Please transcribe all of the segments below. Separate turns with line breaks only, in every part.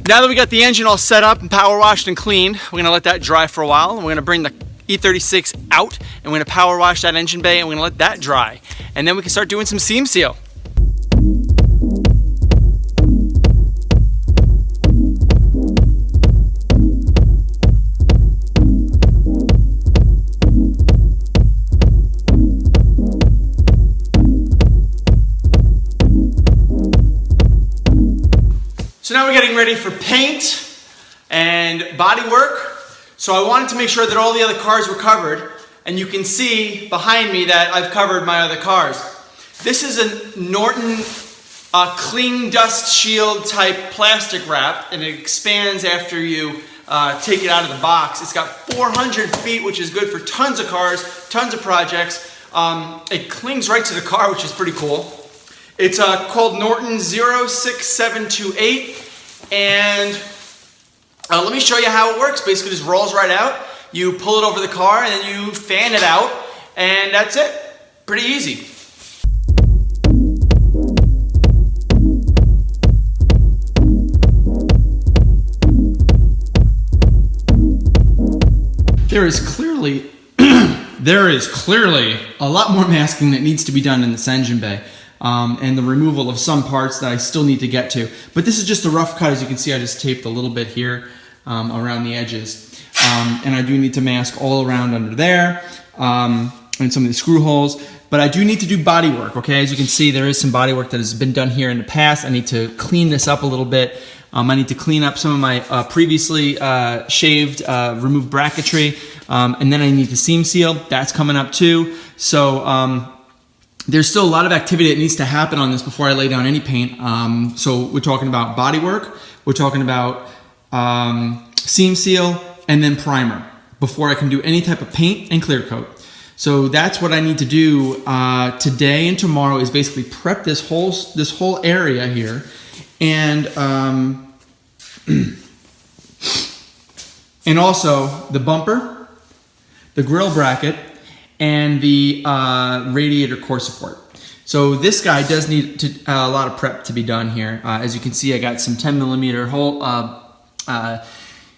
Now that we got the engine all set up and power washed and cleaned, we're gonna let that dry for a while, and we're gonna bring the E36 out, and we're gonna power wash that engine bay, and we're gonna let that dry. And then we can start doing some seam seal. So now we're getting ready for paint and body work. So I wanted to make sure that all the other cars were covered, and you can see behind me that I've covered my other cars. This is a Norton clean dust shield type plastic wrap, and it expands after you take it out of the box. It's got 400 feet, which is good for tons of cars, tons of projects. It clings right to the car, which is pretty cool. It's called Norton 06728, and let me show you how it works. Basically, it just rolls right out. You pull it over the car, and then you fan it out, and that's it. Pretty easy. There is clearly a lot more masking that needs to be done in this engine bay. And the removal of some parts that I still need to get to. But this is just a rough cut. As you can see, I just taped a little bit here around the edges. And I do need to mask all around under there and some of the screw holes. But I do need to do body work, okay? As you can see, there is some body work that has been done here in the past. I need to clean this up a little bit. I need to clean up some of my previously shaved, removed bracketry. And then I need to seam seal. That's coming up too. So there's still a lot of activity that needs to happen on this before I lay down any paint. So we're talking about body work, we're talking about seam seal, and then primer before I can do any type of paint and clear coat. So that's what I need to do today and tomorrow, is basically prep this whole area here, and and also the bumper, the grill bracket, and the radiator core support. So this guy does need a lot of prep to be done here. As you can see, I got some 10mm hole,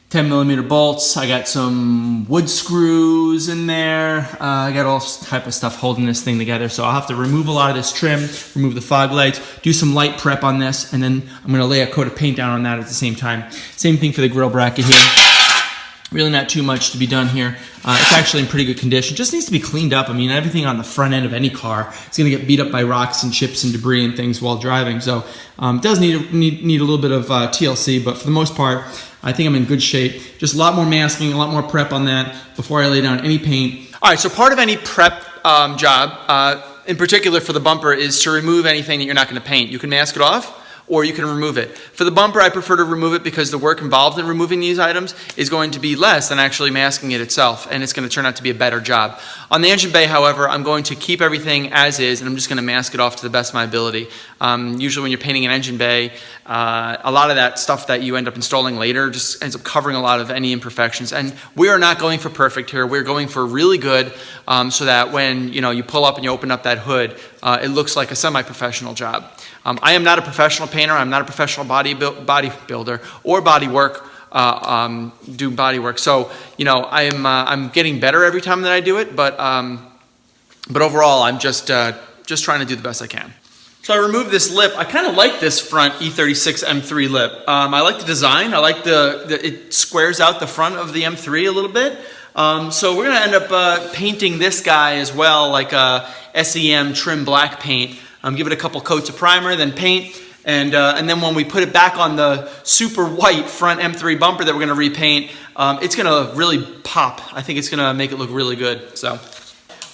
10mm bolts. I got some wood screws in there. I got all type of stuff holding this thing together. So I'll have to remove a lot of this trim, remove the fog lights, do some light prep on this, and then I'm gonna lay a coat of paint down on that at the same time. Same thing for the grill bracket here. Really not too much to be done here. It's actually in pretty good condition. Just needs to be cleaned up. I mean, everything on the front end of any car is going to get beat up by rocks and chips and debris and things while driving. So it does need a little bit of TLC, but for the most part, I think I'm in good shape. Just a lot more masking, a lot more prep on that before I lay down any paint. All right, so part of any prep job, in particular for the bumper, is to remove anything that you're not going to paint. You can mask it off, or you can remove it. For the bumper, I prefer to remove it because the work involved in removing these items is going to be less than actually masking it itself, and it's going to turn out to be a better job. On the engine bay, however, I'm going to keep everything as is, and I'm just going to mask it off to the best of my ability. Usually when you're painting an engine bay, a lot of that stuff that you end up installing later just ends up covering a lot of any imperfections. And we are not going for perfect here. We're going for really good, so that when you pull up and you open up that hood, it looks like a semi-professional job. I am not a professional painter. I'm not a professional bodybuilder or body work, do body work. So I'm getting better every time that I do it. But overall, I'm just trying to do the best I can. So I removed this lip. I kind of like this front E36 M3 lip. I like the design. I like it squares out the front of the M3 a little bit. So we're gonna end up painting this guy as well, like a SEM trim black paint. Give it a couple coats of primer, then paint, and then when we put it back on the super white front M3 bumper that we're gonna repaint, it's gonna really pop. I think it's gonna make it look really good. So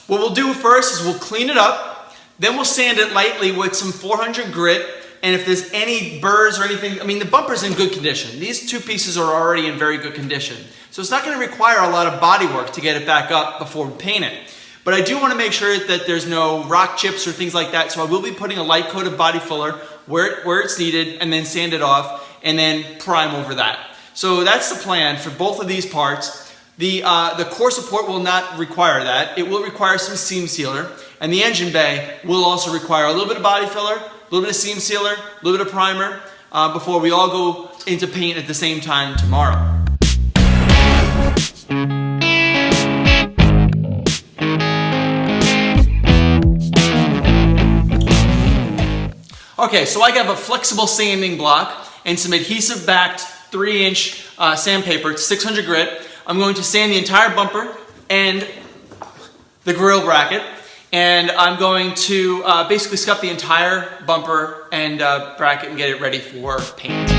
what we'll do first is we'll clean it up, then we'll sand it lightly with some 400 grit, and if there's any burrs or anything, I mean, the bumper's in good condition. These two pieces are already in very good condition. So it's not gonna require a lot of body work to get it back up before we paint it. But I do want to make sure that there's no rock chips or things like that, so I will be putting a light coat of body filler where it's needed, and then sand it off, and then prime over that. So that's the plan for both of these parts. The core support will not require that. It will require some seam sealer, and the engine bay will also require a little bit of body filler, a little bit of seam sealer, a little bit of primer, before we all go into paint at the same time tomorrow. Okay, so I have a flexible sanding block and some adhesive backed 3-inch sandpaper. It's 600 grit. I'm going to sand the entire bumper and the grill bracket, and I'm going to basically scuff the entire bumper and bracket and get it ready for paint.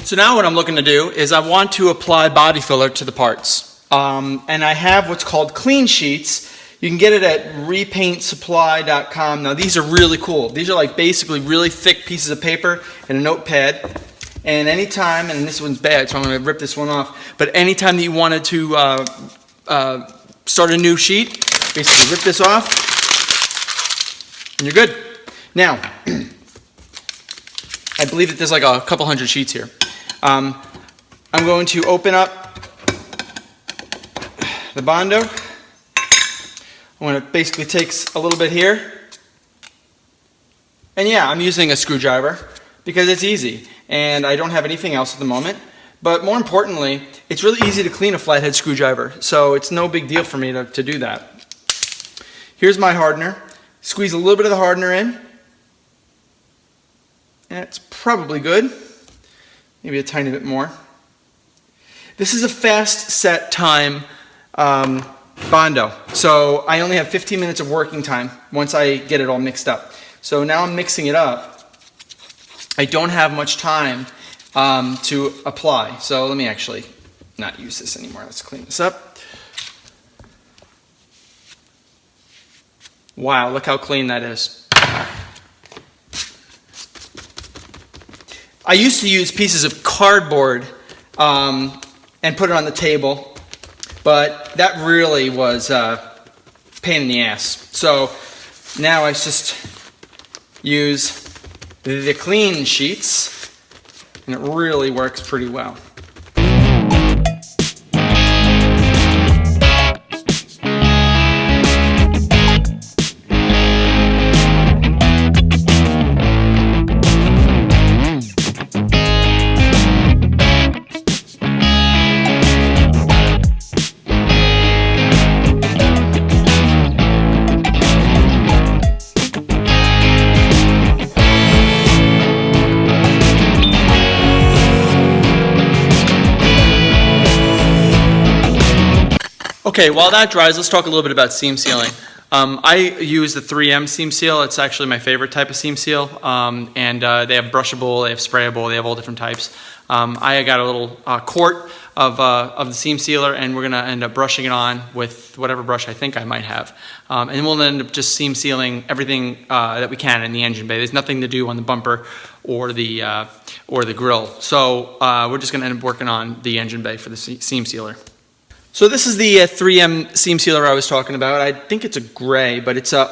So now what I'm looking to do is I want to apply body filler to the parts. And I have what's called Cleansheets. You can get it at repaintsupply.com. Now these are really cool. These are like basically really thick pieces of paper and a notepad. And anytime, and this one's bad, so I'm going to rip this one off, but anytime that you wanted to start a new sheet, basically rip this off, and you're good. Now, I believe that there's like a couple hundred sheets here. I'm going to open up the Bondo. I'm going to basically take a little bit here. And yeah, I'm using a screwdriver because it's easy. And I don't have anything else at the moment. But more importantly, it's really easy to clean a flathead screwdriver. So it's no big deal for me to do that. Here's my hardener. Squeeze a little bit of the hardener in. That's probably good. Maybe a tiny bit more. This is a fast set time Bondo. So I only have 15 minutes of working time once I get it all mixed up. So now I'm mixing it up. I don't have much time to apply. So let me actually not use this anymore. Let's clean this up. Wow, look how clean that is. I used to use pieces of cardboard and put it on the table, but that really was a pain in the ass. So now I just use the Cleansheets, and it really works pretty well. Okay, while that dries, let's talk a little bit about seam sealing. I use the 3M seam seal. It's actually my favorite type of seam seal. And they have brushable, they have sprayable, they have all different types. I got a little quart of the seam sealer, and we're gonna end up brushing it on with whatever brush I think I might have. And we'll end up just seam sealing everything that we can in the engine bay. There's nothing to do on the bumper or the grill. So we're just gonna end up working on the engine bay for the seam sealer. So this is the 3M seam sealer I was talking about. I think it's a gray, but it's a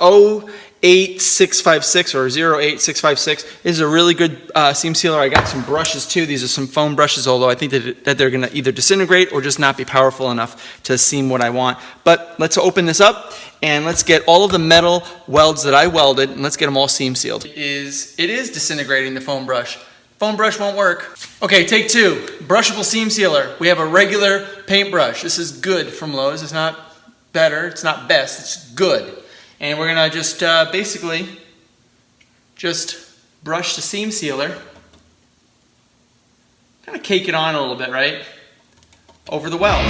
08656 or 08656. This is a really good seam sealer. I got some brushes too. These are some foam brushes, although I think that they're gonna either disintegrate or just not be powerful enough to seam what I want. But let's open this up and let's get all of the metal welds that I welded, and let's get them all seam sealed. It is disintegrating, the foam brush. Foam brush won't work. Okay, take two. Brushable seam sealer. We have a regular paintbrush. This is good from Lowe's. It's not better. It's not best. It's good. And we're gonna just basically just brush the seam sealer. Kind of cake it on a little bit, right? Over the welds.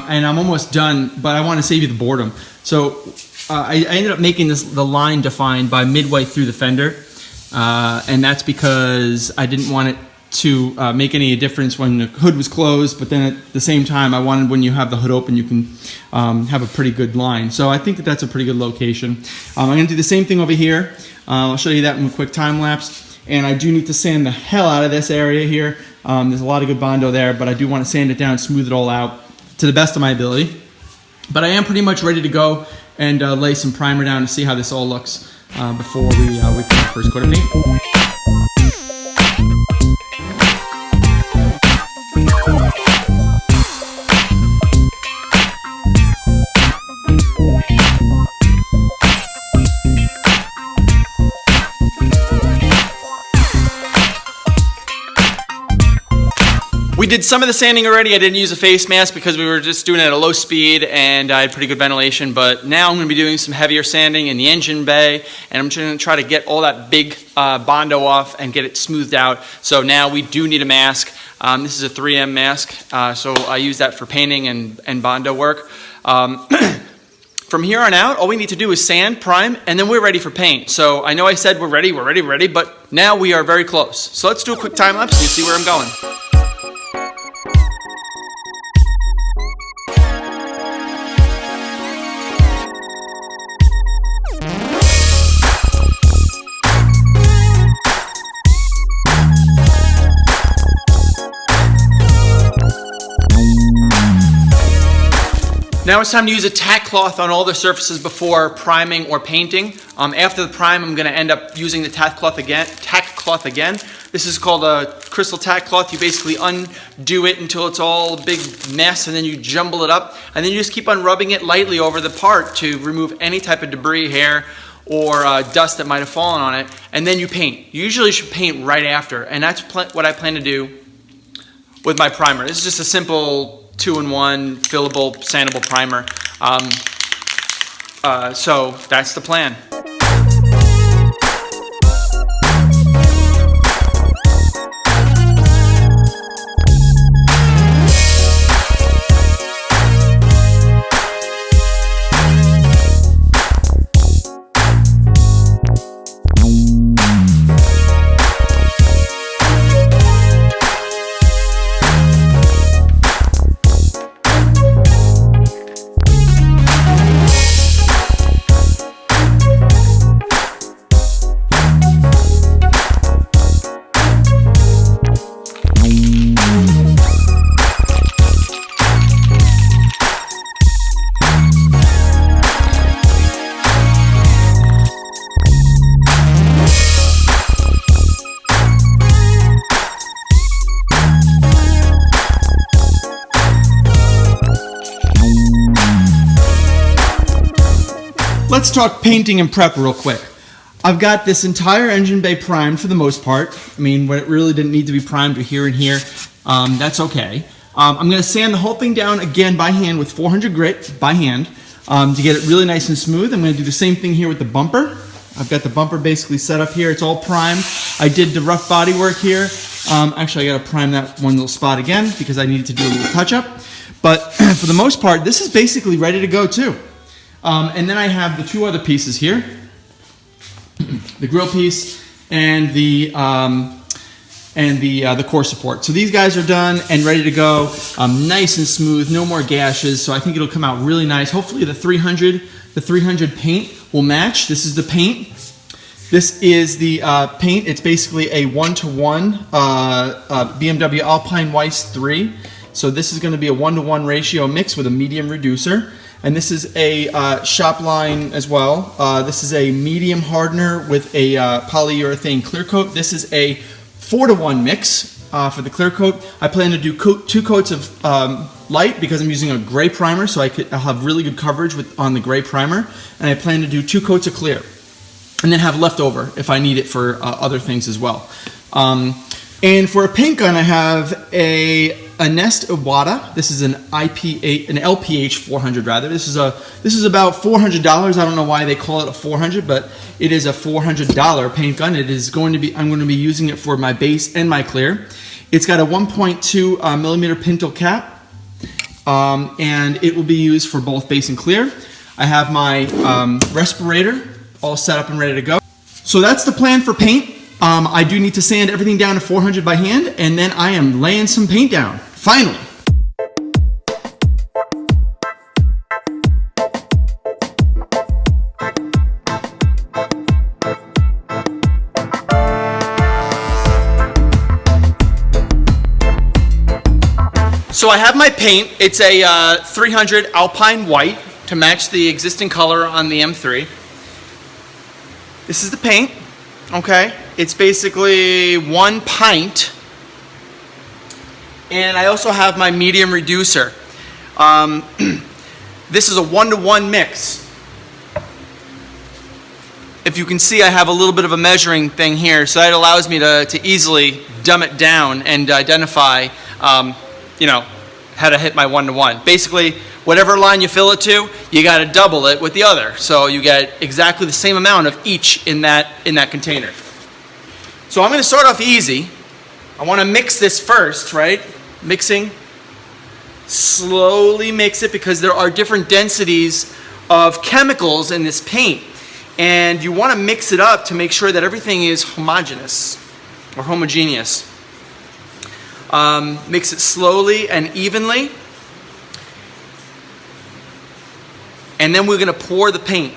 And I'm almost done, but I want to save you the boredom. So I ended up making the line defined by midway through the fender, and that's because I didn't want it to make any difference when the hood was closed, but then at the same time I wanted when you have the hood open you can have a pretty good line. So I think that that's a pretty good location. I'm going to do the same thing over here. I'll show you that in a quick time lapse. And I do need to sand the hell out of this area here. There's a lot of good Bondo there, but I do want to sand it down, smooth it all out to the best of my ability. But I am pretty much ready to go and lay some primer down to see how this all looks before we put our first coat of paint. We did some of the sanding already. I didn't use a face mask because we were just doing it at a low speed and I had pretty good ventilation, but now I'm going to be doing some heavier sanding in the engine bay, and I'm just going to try to get all that big Bondo off and get it smoothed out. So now we do need a mask. This is a 3M mask, so I use that for painting and Bondo work. From here on out, all we need to do is sand, prime, and then we're ready for paint. So I know I said we're ready, but now we are very close. So let's do a quick time lapse and see where I'm going. Now it's time to use a tack cloth on all the surfaces before priming or painting. After the prime, I'm going to end up using the tack cloth again. This is called a crystal tack cloth. You basically undo it until it's all a big mess, and then you jumble it up, and then you just keep on rubbing it lightly over the part to remove any type of debris, hair, or dust that might have fallen on it, and then you paint. You usually should paint right after, and that's what I plan to do with my primer. This is just a simple 2-in-1 fillable, sandable primer. So that's the plan. Let's talk painting and prep real quick. I've got this entire engine bay primed for the most part. I mean, when it really didn't need to be primed to here and here, that's okay. I'm going to sand the whole thing down again by hand with 400 grit by hand to get it really nice and smooth. I'm going to do the same thing here with the bumper. I've got the bumper basically set up here. It's all primed. I did the rough body work here. Actually, I got to prime that one little spot again because I needed to do a little touch up. But for the most part, this is basically ready to go too. And then I have the two other pieces here, the grill piece and the core support. So these guys are done and ready to go, nice and smooth, no more gashes. So I think it'll come out really nice. Hopefully the 300 paint will match. This is the paint. This is the paint. It's basically a 1-to-1 BMW Alpine Weiss 3. So this is going to be a 1-to-1 ratio mix with a medium reducer. And this is a shop line as well. This is a medium hardener with a polyurethane clear coat. This is a 4-to-1 mix for the clear coat. I plan to do 2 coats of light because I'm using a gray primer, so I'll have really good coverage on the gray primer. And I plan to do 2 coats of clear, and then have leftover if I need it for other things as well. And for a paint gun, I have a Nest Iwata. This is an LPH 400 rather. This is about $400. I don't know why they call it a 400, but it is a $400 paint gun. It is going to be. I'm going to be using it for my base and my clear. It's got a 1.2 millimeter pintle cap, and it will be used for both base and clear. I have my respirator all set up and ready to go. So that's the plan for paint. I do need to sand everything down to 400 by hand, and then I am laying some paint down, finally. So I have my paint. It's a 300 Alpine White to match the existing color on the M3. This is the paint, okay? It's basically 1 pint. And I also have my medium reducer. This is a 1-to-1 mix. If you can see, I have a little bit of a measuring thing here, so that allows me to easily dumb it down and identify you know, how to hit my 1-to-1. Basically, whatever line you fill it to, you got to double it with the other. So you get exactly the same amount of each in that container. So I'm going to start off easy. I want to mix this first, right? Mixing. Slowly mix it because there are different densities of chemicals in this paint. And you want to mix it up to make sure that everything is homogeneous or homogeneous. Mix it slowly and evenly. And then we're going to pour the paint.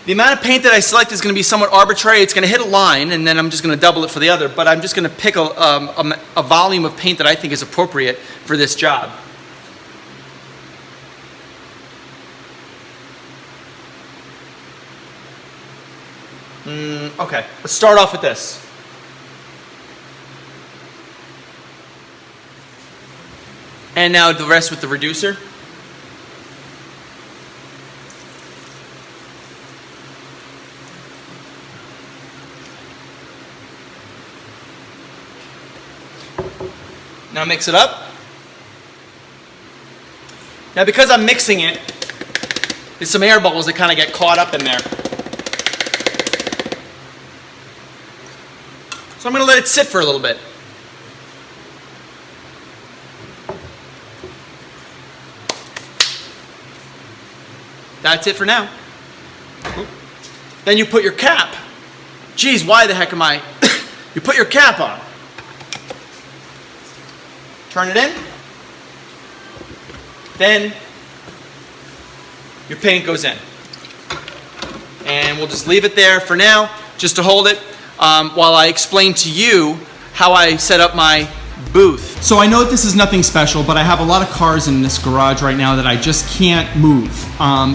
The amount of paint that I select is going to be somewhat arbitrary. It's going to hit a line, and then I'm just going to double it for the other. But I'm just going to pick a volume of paint that I think is appropriate for this job. Okay, let's start off with this. And now the rest with the reducer. Now mix it up. Now because I'm mixing it, there's some air bubbles that kind of get caught up in there. So I'm going to let it sit for a little bit. That's it for now. Then you put your cap. Geez, why the heck am I? You put your cap on. Turn it in. Then your paint goes in. And we'll just leave it there for now, just to hold it. While I explain to you how I set up my booth. So I know that this is nothing special, but I have a lot of cars in this garage right now that I just can't move.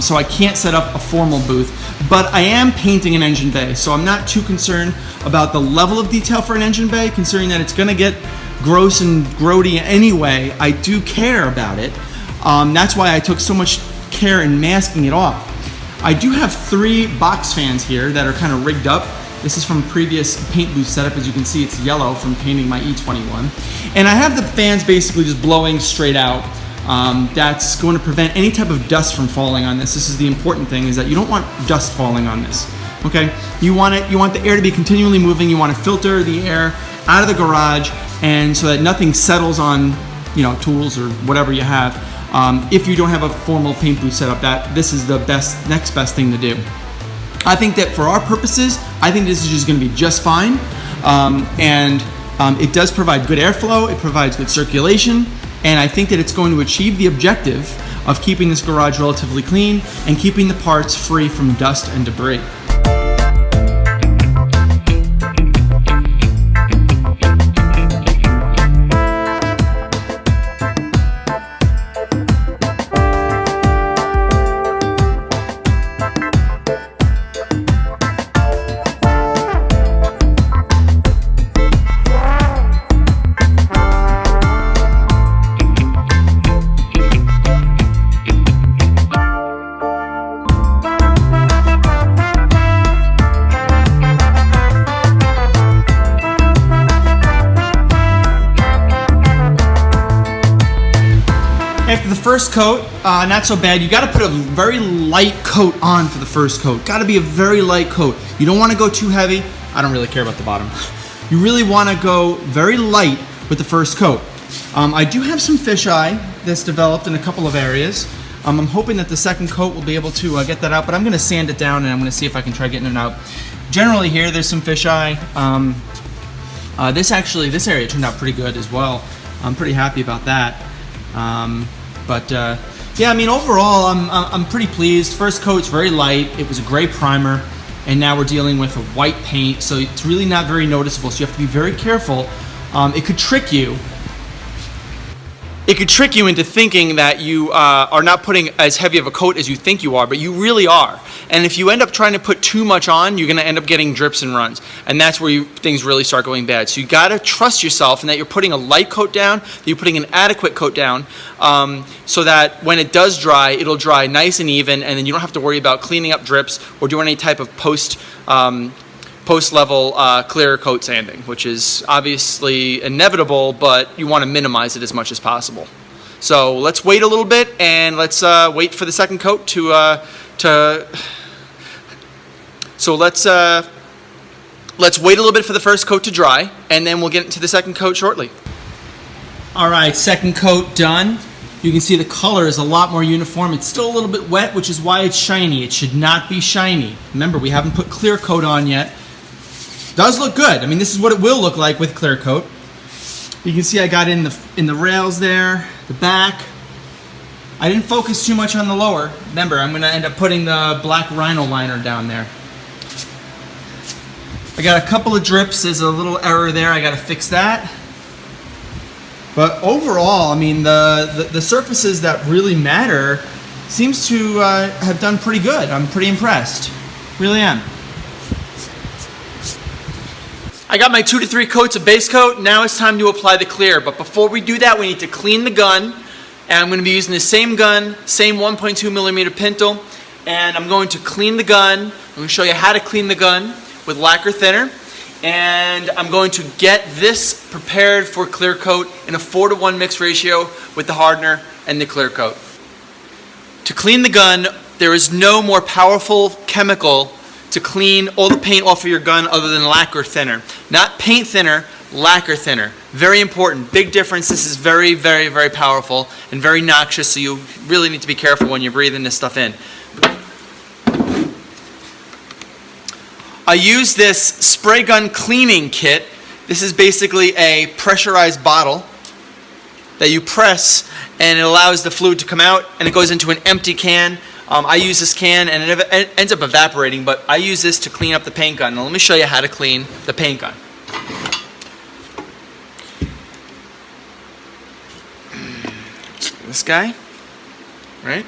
So I can't set up a formal booth, but I am painting an engine bay, so I'm not too concerned about the level of detail for an engine bay, considering that it's gonna get gross and grody anyway. I do care about it. That's why I took so much care in masking it off. I do have 3 box fans here that are kind of rigged up. This is from a previous paint booth setup. As you can see, it's yellow from painting my E21. And I have the fans basically just blowing straight out. That's going to prevent any type of dust from falling on this. This is the important thing, is that you don't want dust falling on this. Okay? You want the air to be continually moving. You want to filter the air out of the garage, and so that nothing settles on, you know, tools or whatever you have. If you don't have a formal paint booth setup, this is the next best thing to do. I think that for our purposes, I think this is just going to be just fine. It does provide good airflow, it provides good circulation, and I think that it's going to achieve the objective of keeping this garage relatively clean and keeping the parts free from dust and debris. After the first coat, not so bad. You got to put a very light coat on for the first coat. Got to be a very light coat. You don't want to go too heavy. I don't really care about the bottom. You really want to go very light with the first coat. I do have some fisheye this developed in a couple of areas. I'm hoping that the second coat will be able to get that out, but I'm going to sand it down and I'm going to see if I can try getting it out. Generally here, there's some fisheye. This area turned out pretty good as well. I'm pretty happy about that. Yeah, I mean, overall, I'm pretty pleased. First coat's very light. It was a gray primer, and now we're dealing with a white paint, so it's really not very noticeable. So you have to be very careful. It could trick you. It could trick you into thinking that you are not putting as heavy of a coat as you think you are, but you really are. And if you end up trying to put too much on, you're going to end up getting drips and runs. And that's where things really start going bad. So you got to trust yourself in that you're putting a light coat down, that you're putting an adequate coat down, so that when it does dry, it'll dry nice and even, and then you don't have to worry about cleaning up drips or doing any type of post-level clear coat sanding, which is obviously inevitable, but you want to minimize it as much as possible. So let's wait a little bit, and let's wait for the second coat So let's wait a little bit for the first coat to dry, and then we'll get into the second coat shortly. All right, second coat done. You can see the color is a lot more uniform. It's still a little bit wet, which is why it's shiny. It should not be shiny. Remember, we haven't put clear coat on yet. Does look good. I mean, this is what it will look like with clear coat. You can see I got in the rails there, the back. I didn't focus too much on the lower. Remember, I'm going to end up putting the black rhino liner down there. I got a couple of drips. There's a little error there. I got to fix that. But overall, I mean, the surfaces that really matter seems to have done pretty good. I'm pretty impressed. Really am. I got my 2 to 3 coats of base coat. Now it's time to apply the clear. But before we do that, we need to clean the gun. And I'm going to be using the same gun, same 1.2 millimeter pintle. And I'm going to clean the gun. I'm going to show you how to clean the gun with lacquer thinner. And I'm going to get this prepared for clear coat in a 4-to-1 mix ratio with the hardener and the clear coat. To clean the gun, there is no more powerful chemical to clean all the paint off of your gun other than lacquer thinner. Not paint thinner, lacquer thinner. Very important, big difference. This is very, very, very powerful and very noxious, so you really need to be careful when you're breathing this stuff in. I use this spray gun cleaning kit. This is basically a pressurized bottle that you press, and it allows the fluid to come out, and it goes into an empty can. I use this can, and it ends up evaporating, but I use this to clean up the paint gun. Now let me show you how to clean the paint gun. This guy, right?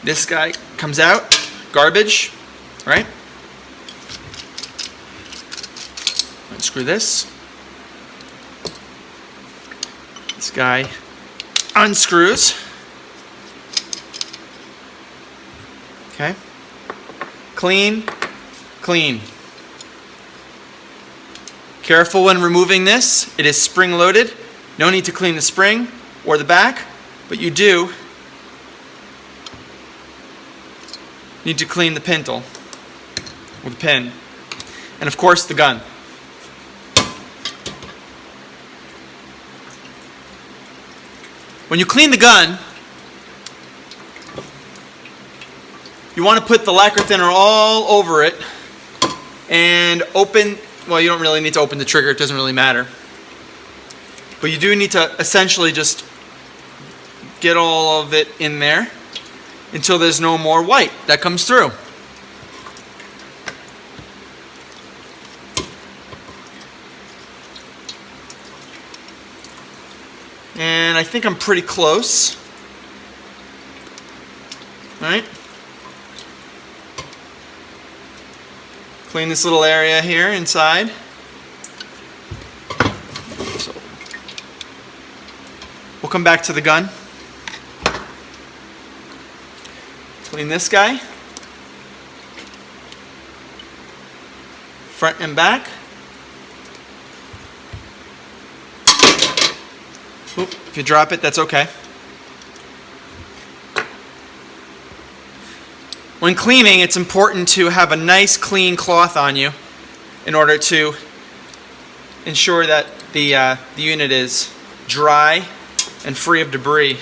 This guy comes out, garbage, right? Unscrew this. This guy unscrews. Okay. Clean, clean. Careful when removing this. It is spring loaded. No need to clean the spring or the back, but you do need to clean the pintle or the pin. And of course the gun. When you clean the gun, you want to put the lacquer thinner all over it and open, well, you don't really need to open the trigger, it doesn't really matter. But you do need to essentially just get all of it in there until there's no more white that comes through. And I think I'm pretty close. All right. Clean this little area here inside. So we'll come back to the gun. Clean this guy. Front and back. Oop, if you drop it, that's okay. When cleaning, it's important to have a nice clean cloth on you in order to ensure that the unit is dry and free of debris.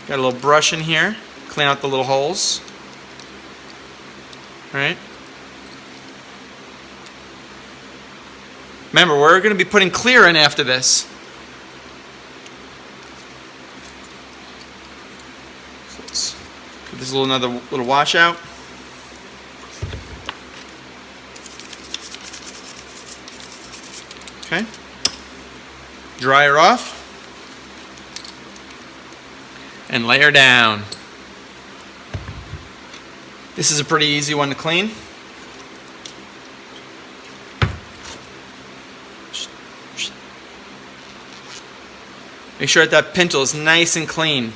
Got a little brush in here, clean out the little holes. All right. Remember, we're going to be putting clear in after this. So let's give this another little washout. Okay. Dry her off. And lay her down. This is a pretty easy one to clean. Make sure that pintle is nice and clean.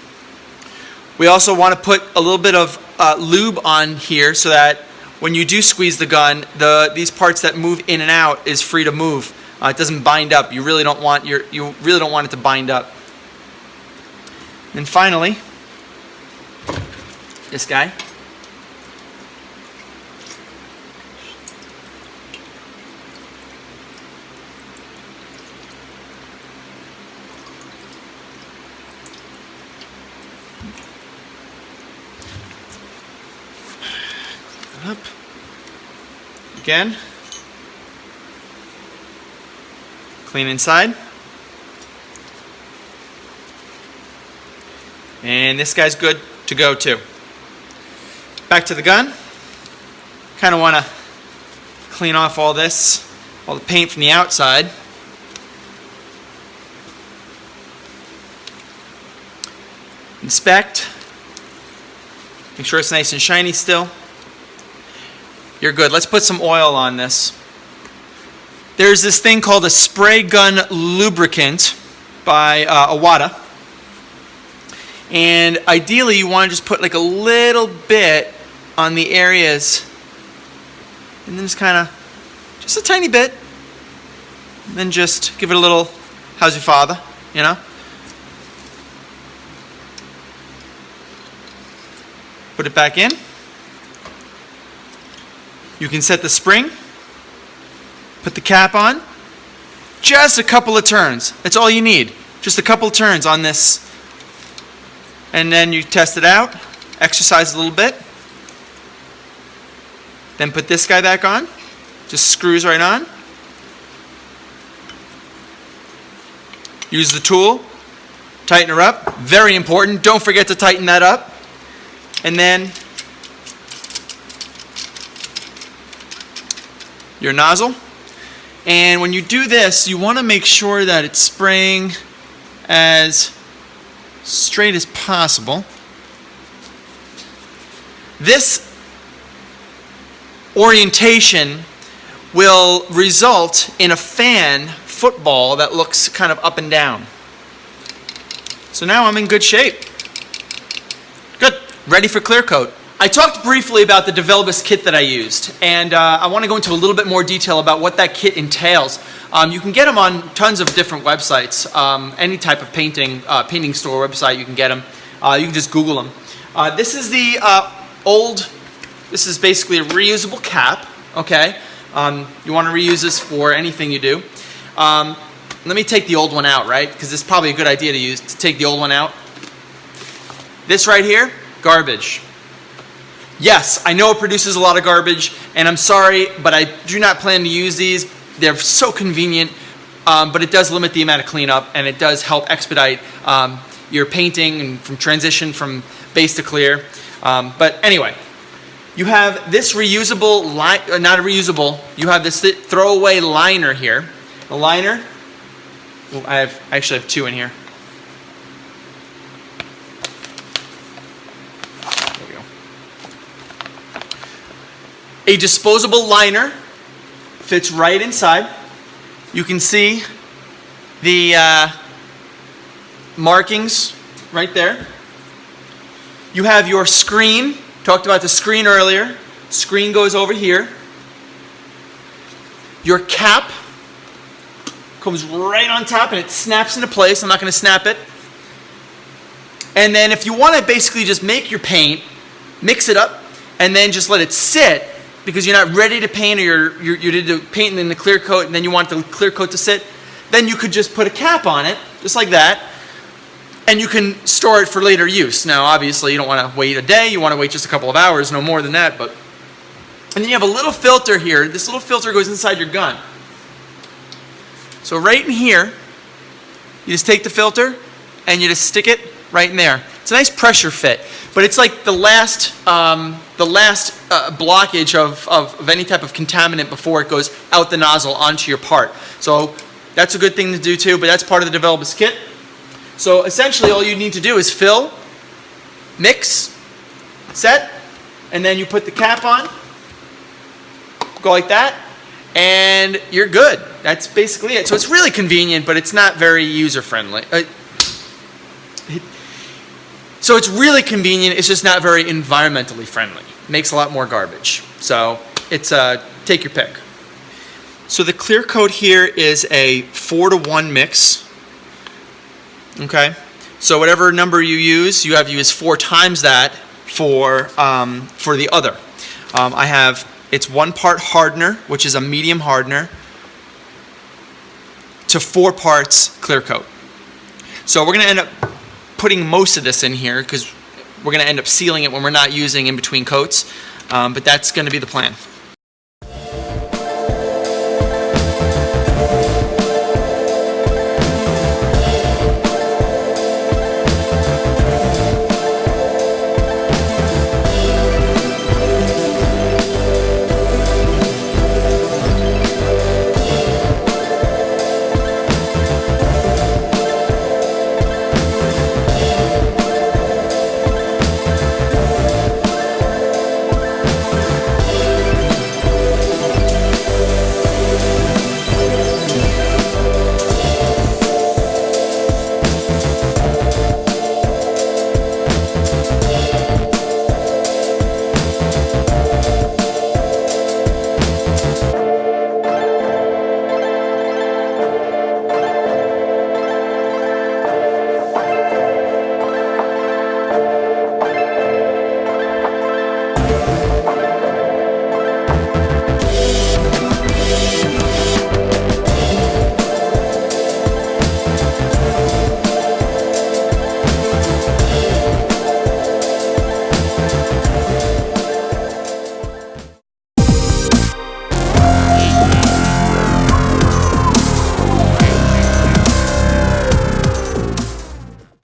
We also want to put a little bit of lube on here so that when you do squeeze the gun, these parts that move in and out is free to move. It doesn't bind up. You really don't want it to bind up. And finally, this guy. Up. Again. Clean inside. And this guy's good to go too. Back to the gun. Kind of want to clean off all this, all the paint from the outside. Inspect. Make sure it's nice and shiny still. You're good. Let's put some oil on this. There's this thing called a spray gun lubricant by Awada. And ideally you want to just put like a little bit on the areas. And then just kind of, just a tiny bit. And then just give it a little, how's your father, you know? Put it back in. You can set the spring, put the cap on, just a couple of turns. That's all you need. Just a couple of turns on this. And then you test it out, exercise a little bit. Then put this guy back on. Just screws right on. Use the tool, tighten her up. Very important. Don't forget to tighten that up. And then your nozzle. And when you do this, you want to make sure that it's spraying as straight as possible. This orientation will result in a fan football that looks kind of up and down. So now I'm in good shape. Good. Ready for Clearcoat. I talked briefly about the Devilbiss kit that I used, and I want to go into a little bit more detail about what that kit entails. You can get them on tons of different websites. Any type of painting store website, you can get them. You can just Google them. This is the this is basically a reusable cap, okay? You want to reuse this for anything you do. Let me take the old one out, right? Because it's probably a good idea to take the old one out. This right here, garbage. Yes, I know it produces a lot of garbage, and I'm sorry, but I do not plan to use these. They're so convenient, but it does limit the amount of cleanup, and it does help expedite your painting and from transition from base to clear. But anyway, you have this reusable, not a reusable, you have this throwaway liner here. The liner, well, I actually have two in here. A disposable liner fits right inside. You can see the markings right there. You have your screen. Talked about the screen earlier. Screen goes over here. Your cap comes right on top and it snaps into place. I'm not going to snap it. And then if you want to basically just make your paint, mix it up, and then just let it sit, because you're not ready to paint, or you did the paint in the clear coat and then you want the clear coat to sit, then you could just put a cap on it, just like that, and you can store it for later use. Now, obviously, you don't want to wait a day. You want to wait just a couple of hours, no more than that. But and then you have a little filter here. This little filter goes inside your gun. So right in here, you just take the filter and you just stick it right in there. It's a nice pressure fit, but it's like the last blockage of any type of contaminant before it goes out the nozzle onto your part. So that's a good thing to do too, but that's part of the Devilbiss kit. So essentially all you need to do is fill, mix, set, and then you put the cap on, go like that, and you're good. That's basically it. So it's really convenient, but it's not very user-friendly. So it's really convenient, it's just not very environmentally friendly. It makes a lot more garbage. So it's take your pick. So the Clearcoat here is a 4-to-1 mix. Okay, so whatever number you use, you have to use 4 times that for the other. It's 1 part hardener, which is a medium hardener, to 4 parts Clearcoat. So we're going to end up putting most of this in here because we're going to end up sealing it when we're not using in between coats, but that's going to be the plan.